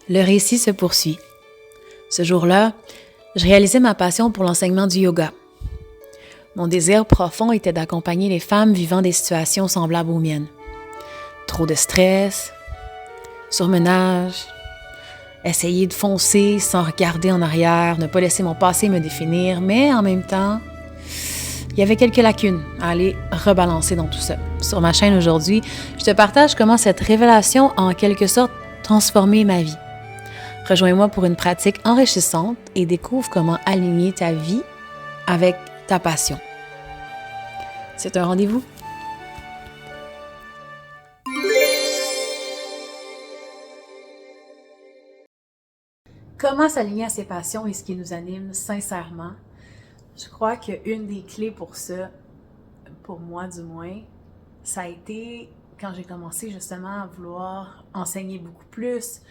Le récit se poursuit. Ce jour-là, je réalisais ma passion pour l'enseignement du yoga. Mon désir profond était d'accompagner les femmes vivant des situations semblables aux miennes. Trop de stress, surmenage, essayer de foncer sans regarder en arrière, ne pas laisser mon passé me définir, mais en même temps, il y avait quelques lacunes à aller rebalancer dans tout ça. Sur ma chaîne aujourd'hui, je te partage comment cette révélation a en quelque sorte transformé ma vie. Rejoins-moi pour une pratique enrichissante et découvre comment aligner ta vie avec ta passion. C'est un rendez-vous. Comment s'aligner à ses passions et ce qui nous anime sincèrement? Je crois qu'une des clés pour ça, pour moi du moins, ça a été quand j'ai commencé justement à vouloir enseigner beaucoup plus.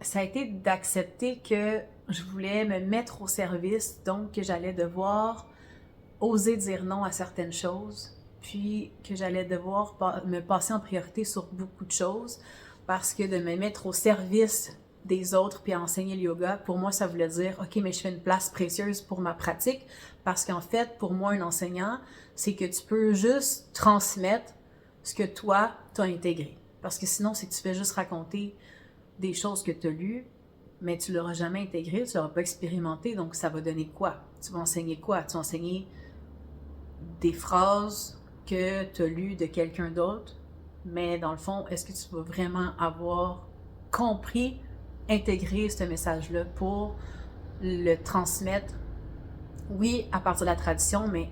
Ça a été d'accepter que je voulais me mettre au service, donc que j'allais devoir oser dire non à certaines choses, puis que j'allais devoir me passer en priorité sur beaucoup de choses, parce que de me mettre au service des autres puis à enseigner le yoga, pour moi, ça voulait dire, OK, mais je fais une place précieuse pour ma pratique, parce qu'en fait, pour moi, un enseignant, c'est que tu peux juste transmettre ce que toi, tu as intégré. Parce que sinon, c'est que tu fais juste raconter des choses que tu as lues, mais tu ne l'auras jamais intégré, tu ne l'auras pas expérimenté, donc ça va donner quoi? Tu vas enseigner quoi? Tu vas enseigner des phrases que tu as lues de quelqu'un d'autre, mais dans le fond, est-ce que tu vas vraiment avoir compris, intégré ce message-là pour le transmettre, oui, à partir de la tradition, mais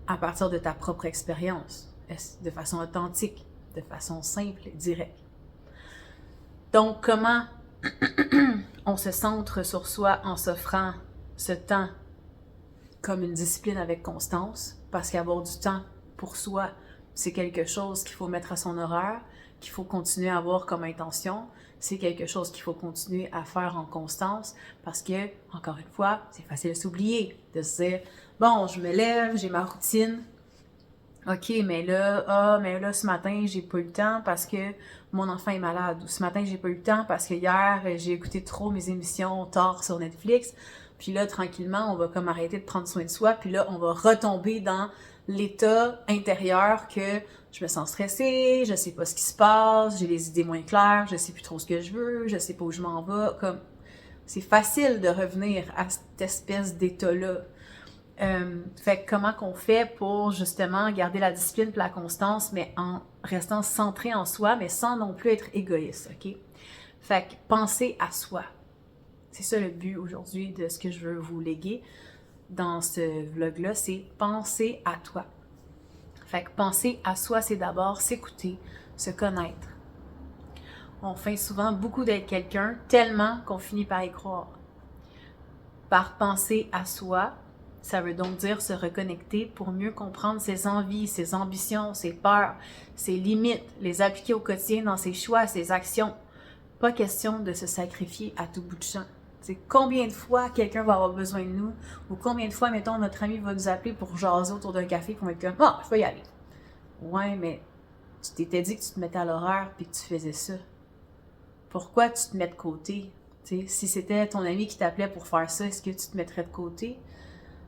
à partir de ta propre expérience, de façon authentique, de façon simple et directe. Donc, comment on se centre sur soi en s'offrant ce temps comme une discipline avec constance, parce qu'avoir du temps pour soi, c'est quelque chose qu'il faut mettre à son horaire, qu'il faut continuer à avoir comme intention, c'est quelque chose qu'il faut continuer à faire en constance, parce que, encore une fois, c'est facile de s'oublier, de se dire, bon, je me lève, j'ai ma routine, OK, mais là, ce matin, j'ai pas eu le temps parce que mon enfant est malade. Ou ce matin, j'ai pas eu le temps parce que hier, j'ai écouté trop mes émissions tard sur Netflix. Puis là, tranquillement, on va comme arrêter de prendre soin de soi. Puis là, on va retomber dans l'état intérieur que je me sens stressée, je sais pas ce qui se passe, j'ai les idées moins claires, je sais plus trop ce que je veux, je sais pas où je m'en vais. Comme, c'est facile de revenir à cette espèce d'état-là. Fait que comment qu'on fait pour justement garder la discipline et la constance, mais en restant centré en soi, mais sans non plus être égoïste, OK? Fait que penser à soi. C'est ça le but aujourd'hui de ce que je veux vous léguer dans ce vlog-là, c'est penser à toi. Fait que penser à soi, c'est d'abord s'écouter, se connaître. On feint souvent beaucoup d'être quelqu'un tellement qu'on finit par y croire. Par penser à soi, ça veut donc dire se reconnecter pour mieux comprendre ses envies, ses ambitions, ses peurs, ses limites, les appliquer au quotidien dans ses choix, ses actions. Pas question de se sacrifier à tout bout de champ. C'est combien de fois quelqu'un va avoir besoin de nous, ou combien de fois, mettons, notre ami va nous appeler pour jaser autour d'un café, qu'on va être comme « Ah, je vais y aller. » Ouais, mais tu t'étais dit que tu te mettais à l'horaire puis que tu faisais ça. Pourquoi tu te mets de côté? T'sais, si c'était ton ami qui t'appelait pour faire ça, est-ce que tu te mettrais de côté?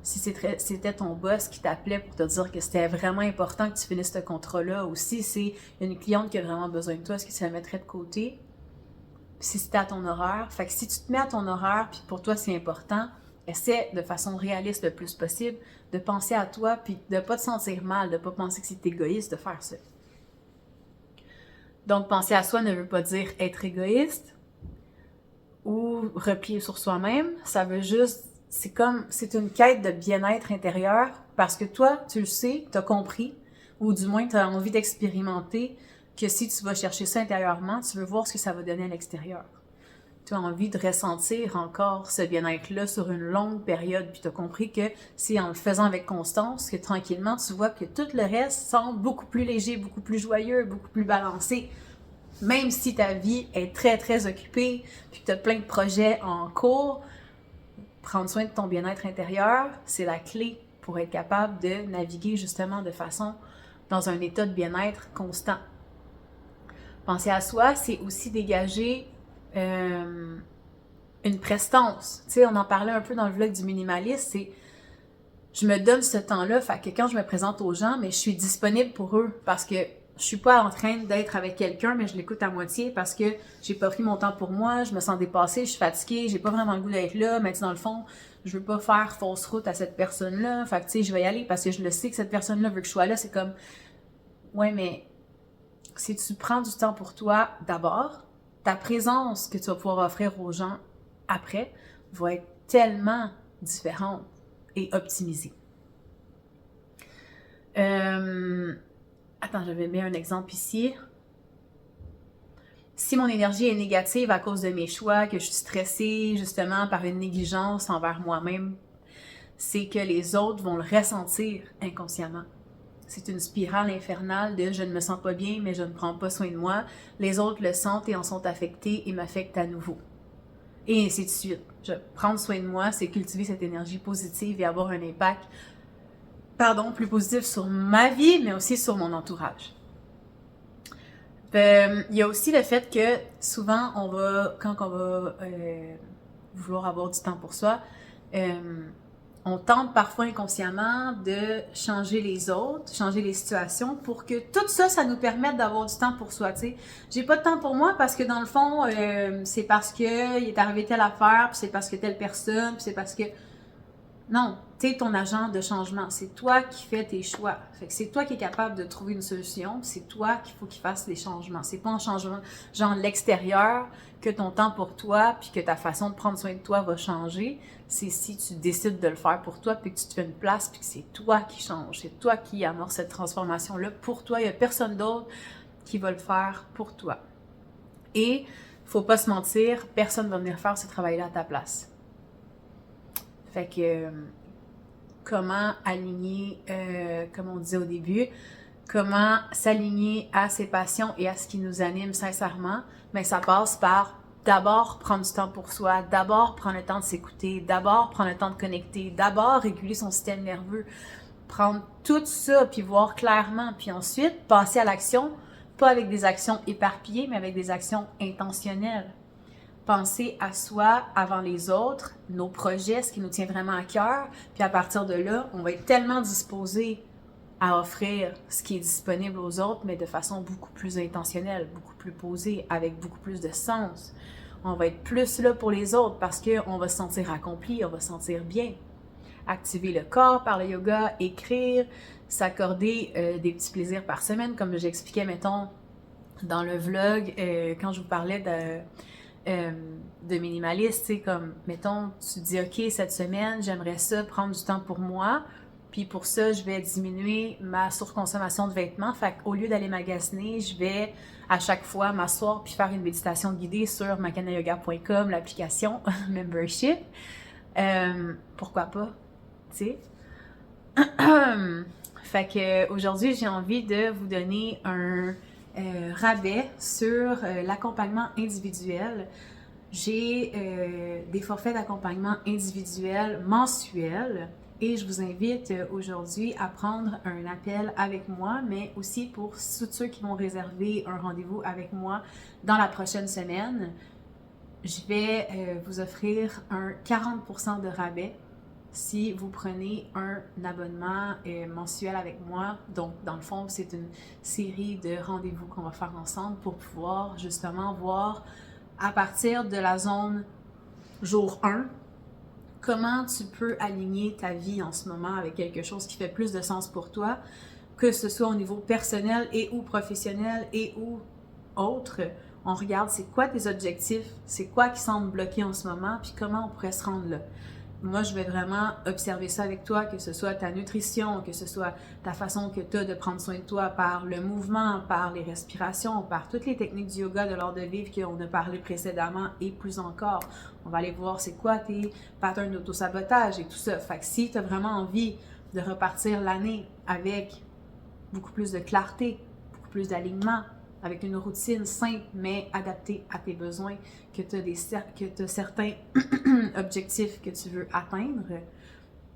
Si c'était ton boss qui t'appelait pour te dire que c'était vraiment important que tu finisses ce contrat-là, ou si c'est une cliente qui a vraiment besoin de toi, est-ce que tu la mettrais de côté? Si c'était à ton horaire, fait que si tu te mets à ton horaire, puis pour toi c'est important, essaie de façon réaliste le plus possible de penser à toi, puis de ne pas te sentir mal, de ne pas penser que c'est égoïste de faire ça. Donc, penser à soi ne veut pas dire être égoïste ou replier sur soi-même. Ça veut juste, c'est une quête de bien-être intérieur parce que toi, tu le sais, tu as compris, ou du moins tu as envie d'expérimenter que si tu vas chercher ça intérieurement, tu veux voir ce que ça va donner à l'extérieur. Tu as envie de ressentir encore ce bien-être-là sur une longue période, puis tu as compris que c'est en le faisant avec constance que tranquillement, tu vois que tout le reste semble beaucoup plus léger, beaucoup plus joyeux, beaucoup plus balancé. Même si ta vie est très, très occupée, puis que tu as plein de projets en cours, prendre soin de ton bien-être intérieur, c'est la clé pour être capable de naviguer justement de façon dans un état de bien-être constant. Penser à soi, c'est aussi dégager une prestance. Tu sais, on en parlait un peu dans le vlog du minimaliste, c'est je me donne ce temps-là, fait que quand je me présente aux gens, mais je suis disponible pour eux parce que je suis pas en train d'être avec quelqu'un, mais je l'écoute à moitié parce que j'ai pas pris mon temps pour moi, je me sens dépassée, je suis fatiguée, j'ai pas vraiment le goût d'être là, mais dans le fond, je veux pas faire fausse route à cette personne-là, fait que tu sais, je vais y aller parce que je le sais que cette personne-là veut que je sois là, c'est comme, ouais, mais si tu prends du temps pour toi d'abord, ta présence que tu vas pouvoir offrir aux gens après va être tellement différente et optimisée. Attends, j'avais mis un exemple ici. Si mon énergie est négative à cause de mes choix, que je suis stressée justement par une négligence envers moi-même, c'est que les autres vont le ressentir inconsciemment. C'est une spirale infernale de je ne me sens pas bien, mais je ne prends pas soin de moi. Les autres le sentent et en sont affectés et m'affectent à nouveau. Et ainsi de suite. Prendre soin de moi, c'est cultiver cette énergie positive et avoir un impact, plus positif sur ma vie, mais aussi sur mon entourage. Il y a aussi le fait que souvent, quand on va vouloir avoir du temps pour soi, on tente parfois inconsciemment de changer les autres, changer les situations pour que tout ça, ça nous permette d'avoir du temps pour soi, tu sais. J'ai pas de temps pour moi parce que dans le fond, c'est parce que il est arrivé telle affaire, puis c'est parce que telle personne, puis c'est parce que... Non, t'es ton agent de changement. C'est toi qui fais tes choix. Fait que c'est toi qui es capable de trouver une solution. C'est toi qu'il faut qu'il fasse les changements. C'est pas un changement genre l'extérieur que ton temps pour toi puis que ta façon de prendre soin de toi va changer. C'est si tu décides de le faire pour toi puis que tu te fais une place puis que c'est toi qui change. C'est toi qui amorce cette transformation-là pour toi. Il y a personne d'autre qui va le faire pour toi. Et faut pas se mentir, personne va venir faire ce travail-là à ta place. Fait que comment aligner, comme on disait au début, comment s'aligner à ses passions et à ce qui nous anime sincèrement, mais ça passe par d'abord prendre du temps pour soi, d'abord prendre le temps de s'écouter, d'abord prendre le temps de connecter, d'abord réguler son système nerveux, prendre tout ça puis voir clairement, puis ensuite passer à l'action, pas avec des actions éparpillées, mais avec des actions intentionnelles. Penser à soi avant les autres, nos projets, ce qui nous tient vraiment à cœur, puis à partir de là, on va être tellement disposé à offrir ce qui est disponible aux autres, mais de façon beaucoup plus intentionnelle, beaucoup plus posée, avec beaucoup plus de sens. On va être plus là pour les autres parce qu'on va se sentir accompli, on va se sentir bien. Activer le corps par le yoga, écrire, s'accorder des petits plaisirs par semaine, comme j'expliquais, mettons, dans le vlog, quand je vous parlais de minimaliste, tu sais, comme, mettons, tu te dis, OK, cette semaine, j'aimerais ça, prendre du temps pour moi, puis pour ça, je vais diminuer ma surconsommation de vêtements, fait qu'au lieu d'aller magasiner, je vais à chaque fois m'asseoir puis faire une méditation guidée sur makanayoga.com, l'application membership. Pourquoi pas, tu sais? Fait que aujourd'hui, j'ai envie de vous donner un rabais sur l'accompagnement individuel. J'ai des forfaits d'accompagnement individuel mensuels et je vous invite aujourd'hui à prendre un appel avec moi, mais aussi pour tous ceux qui vont réserver un rendez-vous avec moi dans la prochaine semaine, je vais vous offrir un 40% de rabais si vous prenez un abonnement mensuel avec moi. Donc, dans le fond, c'est une série de rendez-vous qu'on va faire ensemble pour pouvoir justement voir à partir de la zone jour 1, comment tu peux aligner ta vie en ce moment avec quelque chose qui fait plus de sens pour toi, que ce soit au niveau personnel et ou professionnel et ou autre. On regarde c'est quoi tes objectifs, c'est quoi qui semble bloqué en ce moment, puis comment on pourrait se rendre là. Moi, je vais vraiment observer ça avec toi, que ce soit ta nutrition, que ce soit ta façon que tu as de prendre soin de toi par le mouvement, par les respirations, par toutes les techniques du yoga de l'art de vivre qu'on a parlé précédemment et plus encore. On va aller voir c'est quoi tes patterns d'auto-sabotage et tout ça. Fait que si tu as vraiment envie de repartir l'année avec beaucoup plus de clarté, beaucoup plus d'alignement, avec une routine simple mais adaptée à tes besoins, que tu as certains objectifs que tu veux atteindre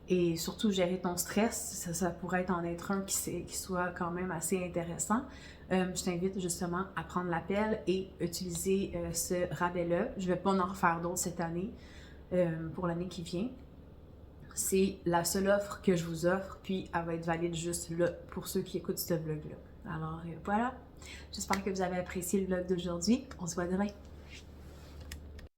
et surtout gérer ton stress, ça pourrait en être un qui soit quand même assez intéressant. je t'invite justement à prendre l'appel et utiliser ce rabais-là. Je ne vais pas en refaire d'autres cette année, pour l'année qui vient. C'est la seule offre que je vous offre, puis elle va être valide juste là pour ceux qui écoutent ce vlog-là. Alors voilà, j'espère que vous avez apprécié le vlog d'aujourd'hui. On se voit demain.